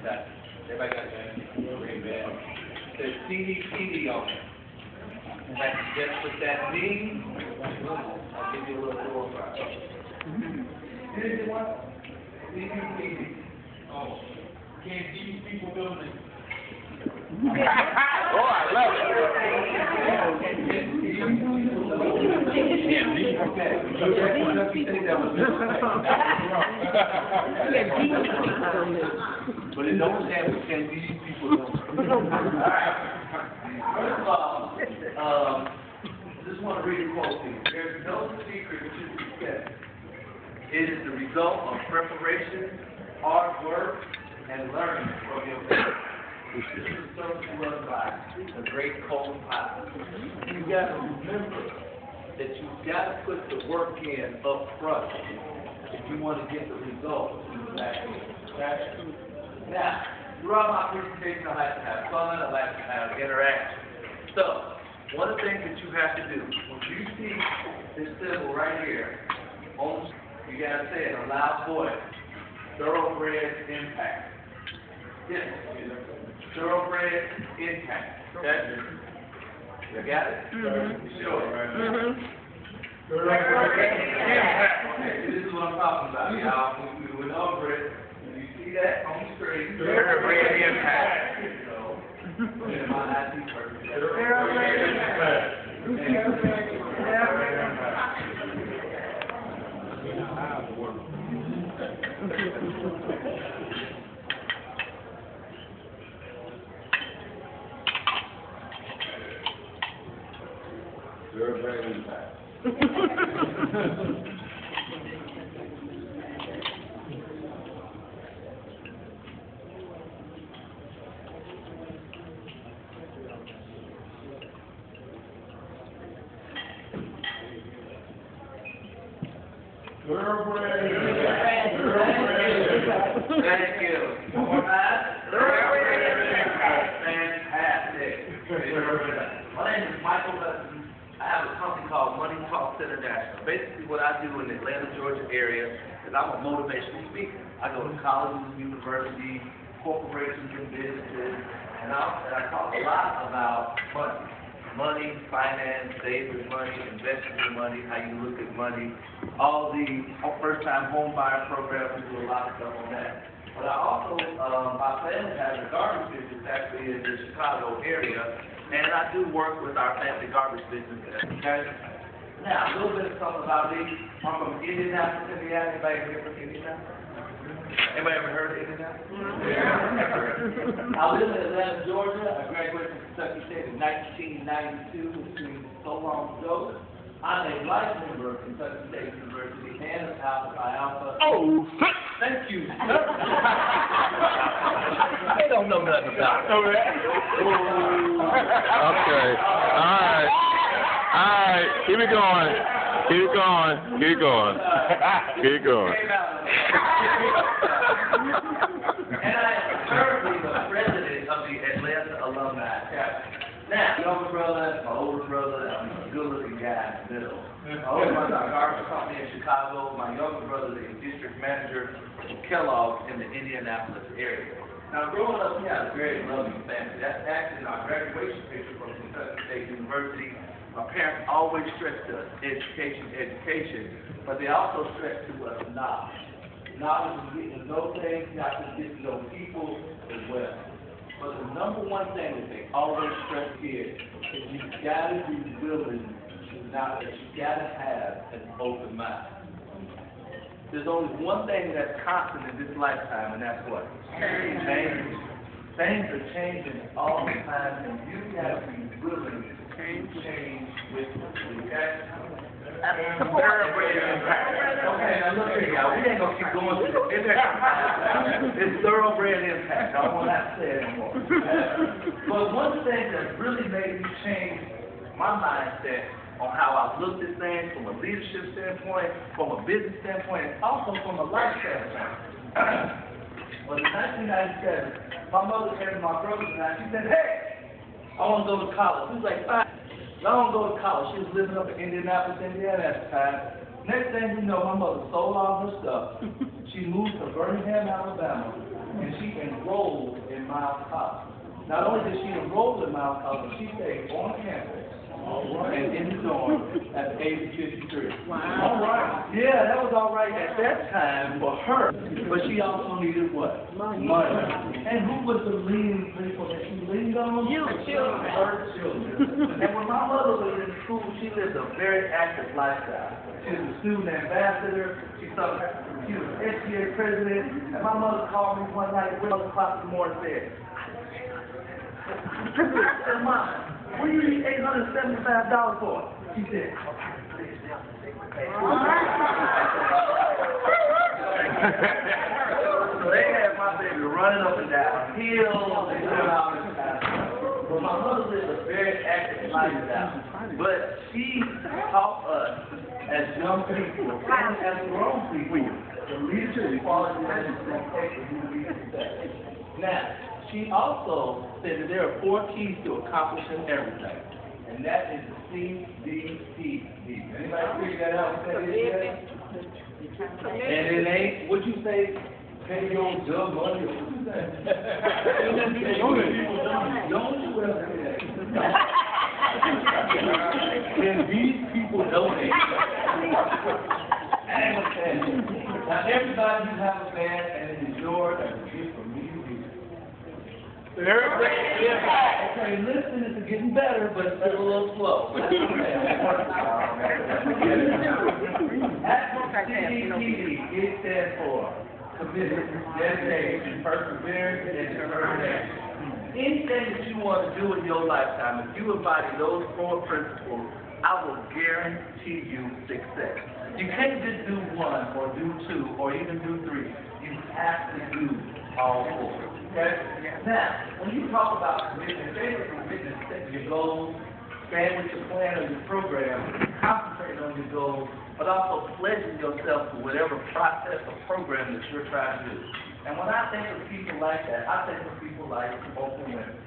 That, everybody got that? Ring bell. There's CD on it. Like, guess what that means? I'll give you a little door prize. Here's the one. CD. Oh. Can't these people building? Oh, I love it. But it don't stand for can these people don't. First of all, just want to read a quote to you. There's no secret to success. It is the result of preparation, hard work, and learning from your mistakes. This is something run by the great Colton Powell. You got to remember that you've got to put the work in up front if you want to get the results. Now, throughout my presentation, I like to have fun, I like to have interaction. So, one of the things that you have to do, when you see this symbol right here, you got to say it in a loud voice, thoroughbred impact. Yes, thoroughbred impact. Okay? You got it? Mm-hmm. Sure. Mm-hmm. Thoroughbred impact. Okay, this is what I'm talking about, y'all. We went over it. You see that on the screen? Thoroughbred impact. So, my IT person. Thoroughbred impact. Thoroughbred impact. Thank you. One more time. Fantastic. My name is Michael Hudson. I have a company called Money Talks International. Basically, what I do in the Atlanta, Georgia area is I'm a motivational speaker. I go to colleges, universities, corporations, and businesses, and I talk a lot about money. Money, finance, saving money, investing in money, how you look at money, all the first-time home buyer programs, we do a lot of stuff on that. But I also, my family has a garbage business actually in the Chicago area, and I do work with our family garbage business. Okay? Now, a little bit of something about me. I'm from Indianapolis, Indiana. Anybody here from Indianapolis? Anybody ever heard of Indianapolis? Yeah. I live in Atlanta, Georgia. I graduated from Kentucky State in 1992, which seems so long ago. I'm a life member of Kentucky State University and of Alpha Phi Alpha. Oh, thank you. They don't know nothing about it. Okay. All right. All right. Keep it going. Keep it going. Keep going. Keep going. And I am currently the president of the Atlanta Alumni Chapter. Now, younger brother, my older brother, I'm a good-looking guy in the middle. My older brother, a garbage company in Chicago. My younger brother is a district manager for Kellogg's in the Indianapolis area. Now, growing up, we had a very loving family. That's actually our graduation picture from Kentucky State University. My parents always stressed to us education, education, but they also stressed to us knowledge. Knowledge is getting to know things, not just getting to know people as well. But the number one thing that they always stress here is you've got to be willing to knowledge. You've got to have an open mind. There's only one thing that's constant in this lifetime, and that's what? Change. Things are changing all the time, and you've got to be willing to change with them. Okay? Thoroughbred impact. Okay, now look here, y'all. We ain't gonna keep going with it. It's thoroughbred impact. I won't have to say it anymore. But one thing that really made me change my mindset on how I looked at things from a leadership standpoint, from a business standpoint, and also from a life standpoint. But in 1997, my mother came to my brother and I. She said, "Hey, I want to go to college." He was like, "Fine." I don't go to college. She was living up in Indianapolis, Indiana at the time. Next thing you know, my mother sold all her stuff. She moved to Birmingham, Alabama, and she enrolled in Miles College. Not only did she enroll in Miles College, she stayed on campus and in the dorm at the age of 53. Wow. All right. Yeah, that was all right at that time for her, but she also needed what? Money. And who was the leading people that she leaned on? You, children. Her children. And when my mother was in school, she lived a very active lifestyle. She was a student ambassador. She was SGA president. And my mother called me one night at 12 o'clock in the morning and said, I said, Mom, what do you need $875 for? She said, so they had my baby running up and down hills and doing all this kind of stuff. But my mother lived a very active lifestyle. But she taught us as young people and as grown people the leadership qualities that is going to take to be successful. Now, she also said that there are 4 keys to accomplishing everything. And that is the CBCD. Anybody figure that out? What that is yet? And it ain't, what'd you say? Pay your dumb money or what you say? Don't you ever say that. Can these people donate? I understand. Now everybody you have a band and it is yours and it's gift from me to you. Okay, listen, it's getting better, but it's still a little slow. CBCD, it stands for commitment, dedication, perseverance, and determination. Anything that you want to do in your lifetime, if you embody those 4 principles, I will guarantee you success. You can't just do 1 or do 2 or even do 3. You have to do all 4. Okay? Now, when you talk about commitment, setting your goals, staying with your plan or your program, concentrating on your goals, but also pledging yourself to whatever process or program that you're trying to do. And when I think of people like that, I think of people like Oprah Winfrey.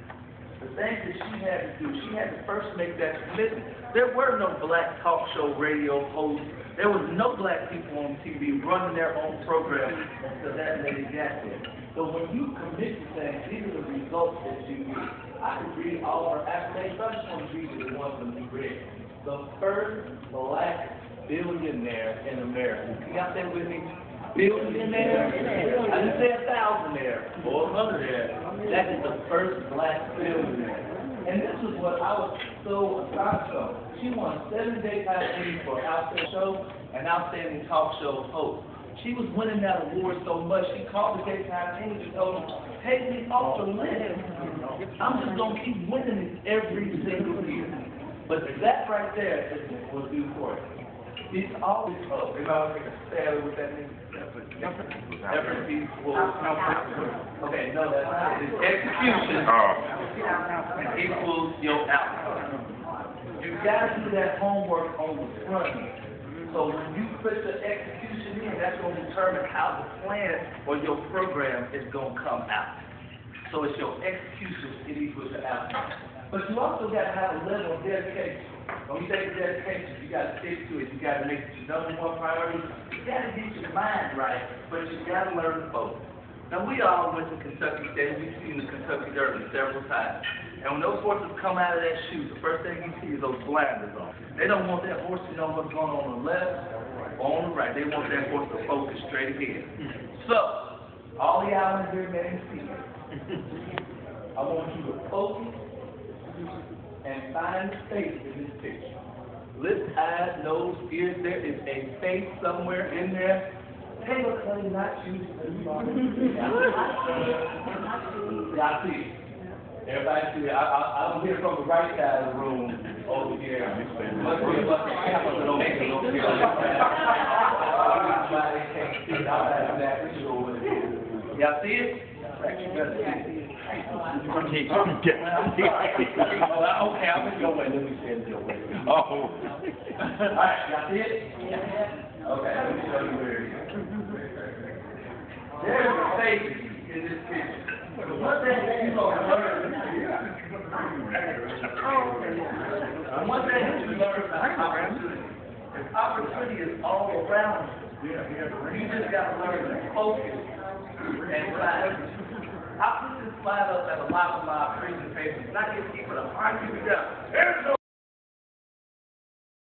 The things that she had to do, she had to first make that commitment. There were no black talk show radio hosts. There was no black people on TV running their own program until that lady got there. So when you commit to things, these are the results that you get. I could read all of her accolades, but I just want to read you the ones that we read. The first black billionaire in America. Can y'all say with me? Billionaire? I didn't say 1,000-aire or 100-aire. That is the first black billionaire. And this is what I was so astonished of. She won 7 daytime Emmys for Outstanding Show and Outstanding Talk Show host. She was winning that award so much, she called the daytime Emmys and told them, take me off the list. I'm just going to keep winning it every single year. But that right there is what do for it. It's always up. Anybody make a stab with that means? Effort equals. Okay, no, that's not it. It's execution equals your outcome. You gotta do that homework on the front end. So when you put the execution in, that's going to determine how the plan or your program is going to come out. So it's your execution, it equals your outcome. But you also got to have a level of dedication. When you say dedication, you got to stick to it. You got to make it your #1 priority. You got to get your mind right, but you got to learn to focus. Now, we all went to Kentucky State. We've seen the Kentucky Derby several times. And when those horses come out of that chute, the first thing you see is those blinders on. They don't want that horse to know what's going on the left or on the right. They want that horse to focus straight ahead. So, all the islands here, man, see it. I want you to focus and find space in this picture. Lips, eyes, nose, ears, there is a face somewhere in there. Taylor Clay, not you. I see it. Everybody see it. I don't hear from the right side of the room over here. Must be a bunch of cameras over here. Everybody can't see it. I'll have that picture over there. Y'all see it? You better see it. Okay, I'm in your way. Let me say it your way. Oh. All right, y'all see it? Okay, let me show you where it is. There's a face in this picture. One thing that you're going to learn about opportunity is opportunity is all around you. You just got to learn to focus and find flat up at the bottom of my presentation. And I get people to argue me down. There's no